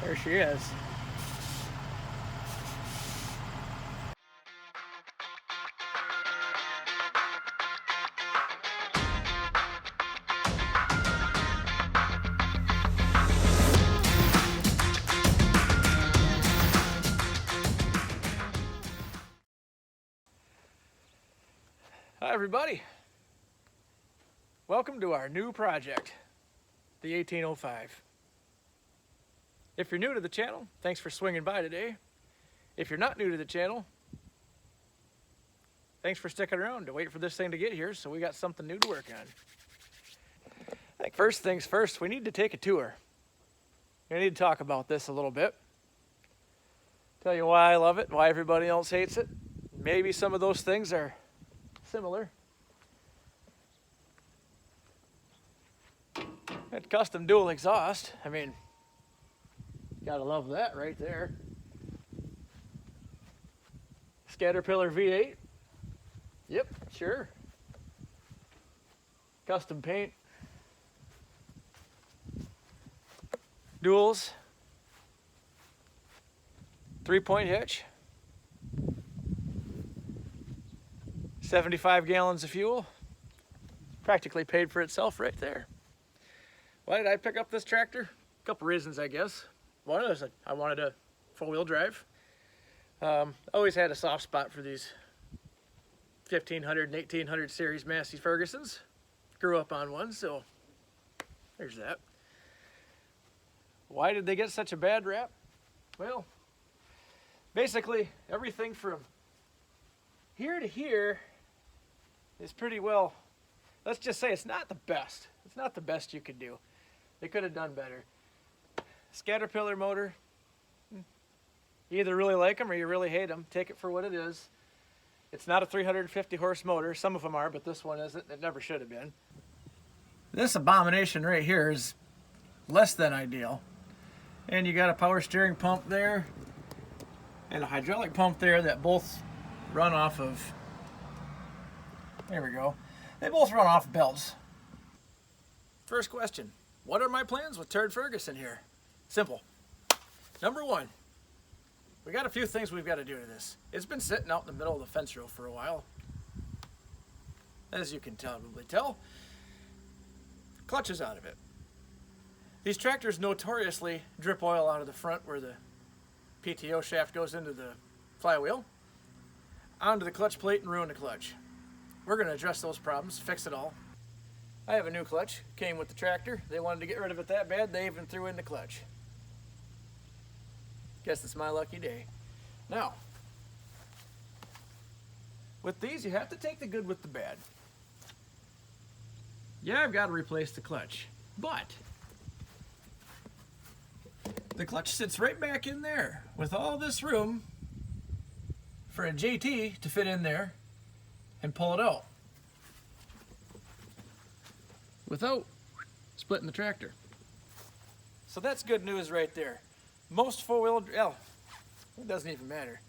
There she is. Hi everybody. Welcome to our new project, the 1805. If you're new to the channel, thanks for swinging by today. If you're not new to the channel, thanks for sticking around to wait for this thing to get here so we got something new to work on. I think first things first, we need to take a tour. We need to talk about this a little bit. Tell you why I love it, why everybody else hates it. Maybe some of those things are similar. That custom dual exhaust, I mean, gotta love that right there. Caterpillar V8. Yep, sure. Custom paint. Duals. 3-point hitch. 75 gallons of fuel. Practically paid for itself right there. Why did I pick up this tractor? A couple reasons, I guess. One is I wanted a four-wheel drive. Always had a soft spot for these 1500 and 1800 series Massey Fergusons. Grew up on one, so there's that. Why did they get such a bad rap? Well, basically everything from here to here is pretty well, let's just say it's not the best. It's not the best you could do. They could have done better. Caterpillar motor, you either really like them or you really hate them. Take it for what it is. It's not a 350 horse motor. Some of them are, but this one isn't. It never should have been. This abomination right here is less than ideal. And you got a power steering pump there and a hydraulic pump there that both run off of, there we go. They both run off belts. First question, what are my plans with Turd Ferguson here? Simple. Number one, we got a few things we've got to do to this. It's been sitting out in the middle of the fence row for a while. As you can probably tell, clutch is out of it. These tractors notoriously drip oil out of the front where the PTO shaft goes into the flywheel, onto the clutch plate and ruin the clutch. We're going to address those problems, fix it all. I have a new clutch, came with the tractor. They wanted to get rid of it that bad, they even threw in the clutch. Guess it's my lucky day. Now, with these, you have to take the good with the bad. Yeah, I've got to replace the clutch, but the clutch sits right back in there with all this room for a JT to fit in there and pull it out without splitting the tractor. So that's good news right there. Most four-wheel, well, it doesn't even matter.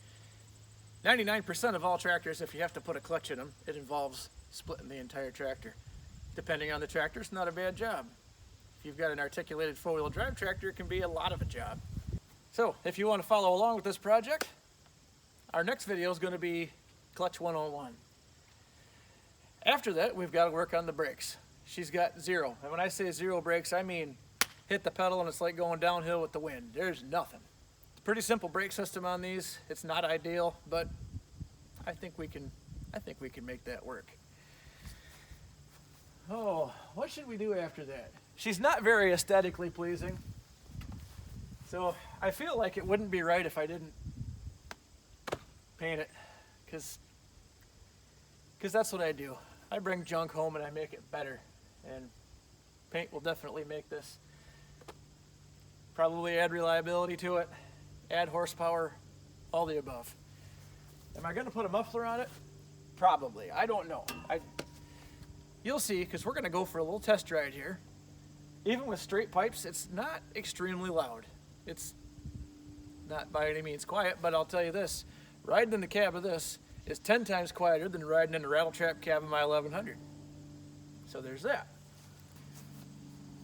99% of all tractors, if you have to put a clutch in them, it involves splitting the entire tractor. Depending on the tractor, it's not a bad job. If you've got an articulated four-wheel drive tractor, it can be a lot of a job. So, if you want to follow along with this project, our next video is going to be Clutch 101. After that, we've got to work on the brakes. She's got zero. And when I say zero brakes, I mean hit the pedal and it's like going downhill with the wind. There's nothing. It's a pretty simple brake system on these. It's not ideal, but I think we can make that work. Oh, what should we do after that? She's not very aesthetically pleasing. So I feel like it wouldn't be right if I didn't paint it, because that's what I do. I bring junk home and I make it better, and paint will definitely make this. Probably add reliability to it, add horsepower, all the above. Am I going to put a muffler on it? Probably. I don't know. You'll see, because we're going to go for a little test ride here. Even with straight pipes, it's not extremely loud. It's not by any means quiet, but I'll tell you this, riding in the cab of this is 10 times quieter than riding in the rattle trap cab of my 1100. So there's that.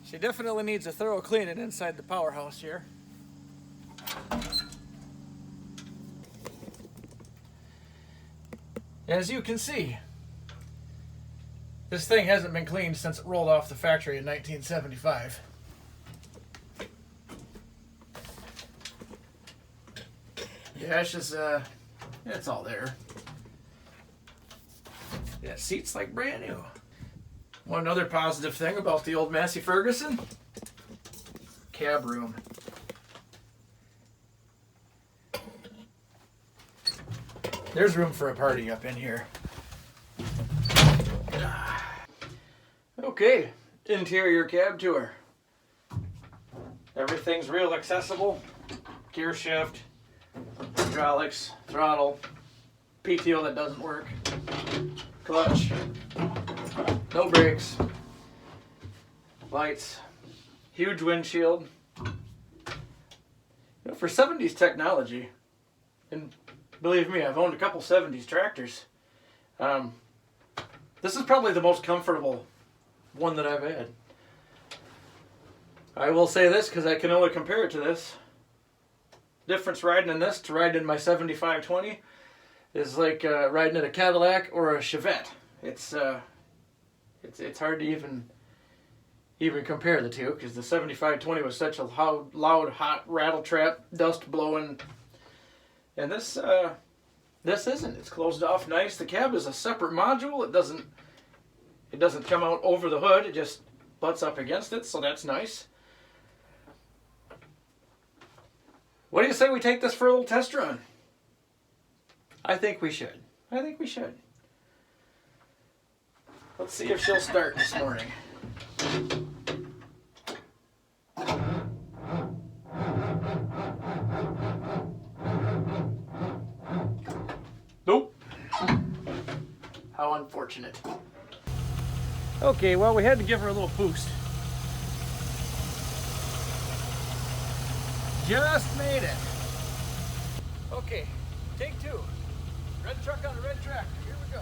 She definitely needs a thorough cleaning inside the powerhouse here. As you can see, this thing hasn't been cleaned since it rolled off the factory in 1975. The ash is, it's all there. That seat's like brand new. One other positive thing about the old Massey Ferguson, cab room. There's room for a party up in here. Okay, interior cab tour. Everything's real accessible. Gear shift, hydraulics, throttle, PTO that doesn't work, clutch, no brakes, lights, huge windshield. You know, for 70s technology, and believe me, I've owned a couple 70s tractors. This is probably the most comfortable one that I've had. I will say this because I can only compare it to this. Difference riding in this to riding in my 7520 is like riding in a Cadillac or a Chevette. It's hard to even compare the two because the 7520 was such a loud, hot rattle trap, dust blowing, and this isn't. It's closed off nice. The cab is a separate module. It doesn't come out over the hood. It just butts up against it, so that's nice. What do you say we take this for a little test run? I think we should. Let's see if she'll start this morning. Nope. How unfortunate. Okay, well, we had to give her a little boost. Just made it. Okay, take two. Red truck on a red tractor. Here we go.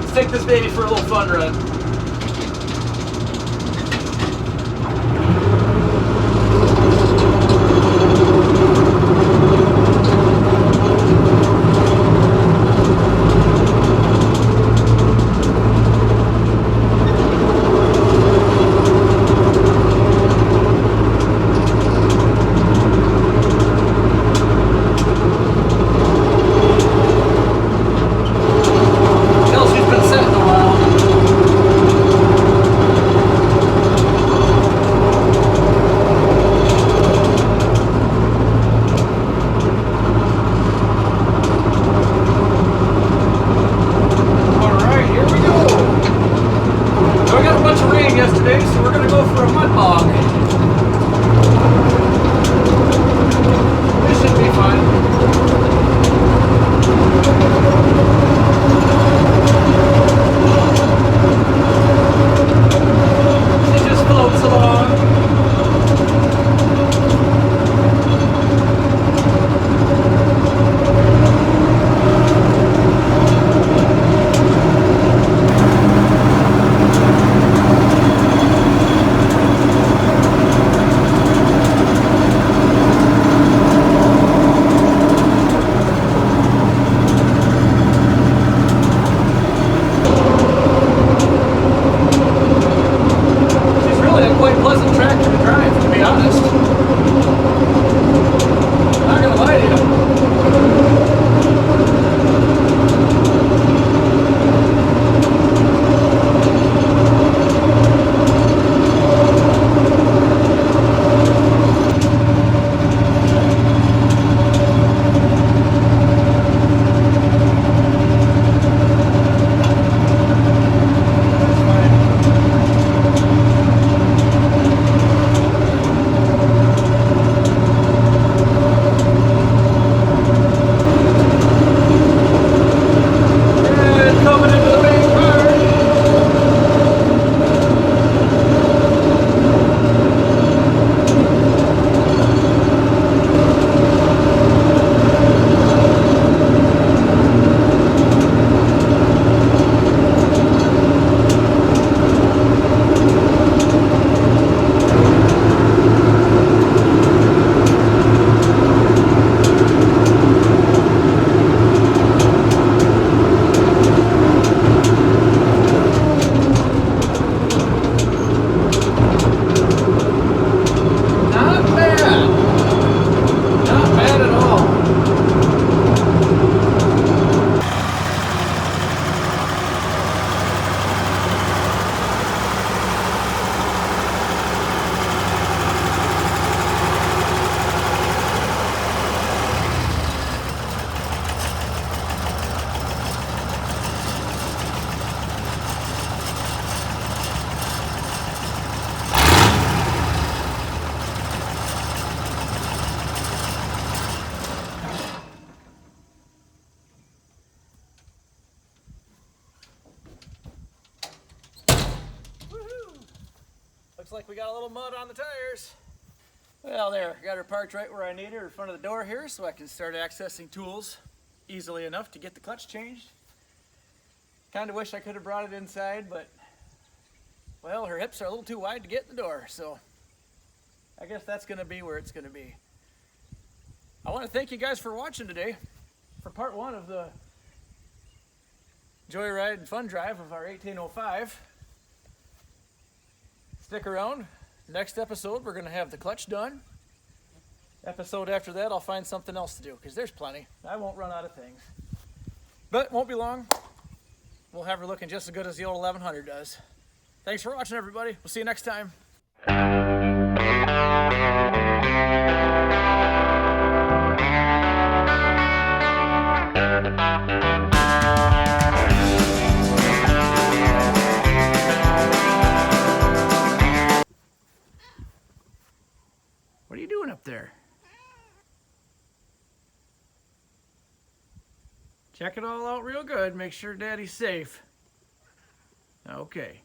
Let's take this baby for a little fun run. She's been sitting a while. Looks like we got a little mud on the tires. Well, there, got her parked right where I need her in front of the door here so I can start accessing tools easily enough to get the clutch changed. Kind of wish I could have brought it inside, but, well, her hips are a little too wide to get in the door, so I guess that's going to be where it's going to be. I want to thank you guys for watching today for part one of the Joyride and Fun Drive of our 1805. Stick around. Next episode, we're going to have the clutch done. Episode after that, I'll find something else to do, because there's plenty. I won't run out of things. But it won't be long. We'll have her looking just as good as the old 1100 does. Thanks for watching, everybody. We'll see you next time. What are you doing up there? Check it all out real good. Make sure Daddy's safe. Okay.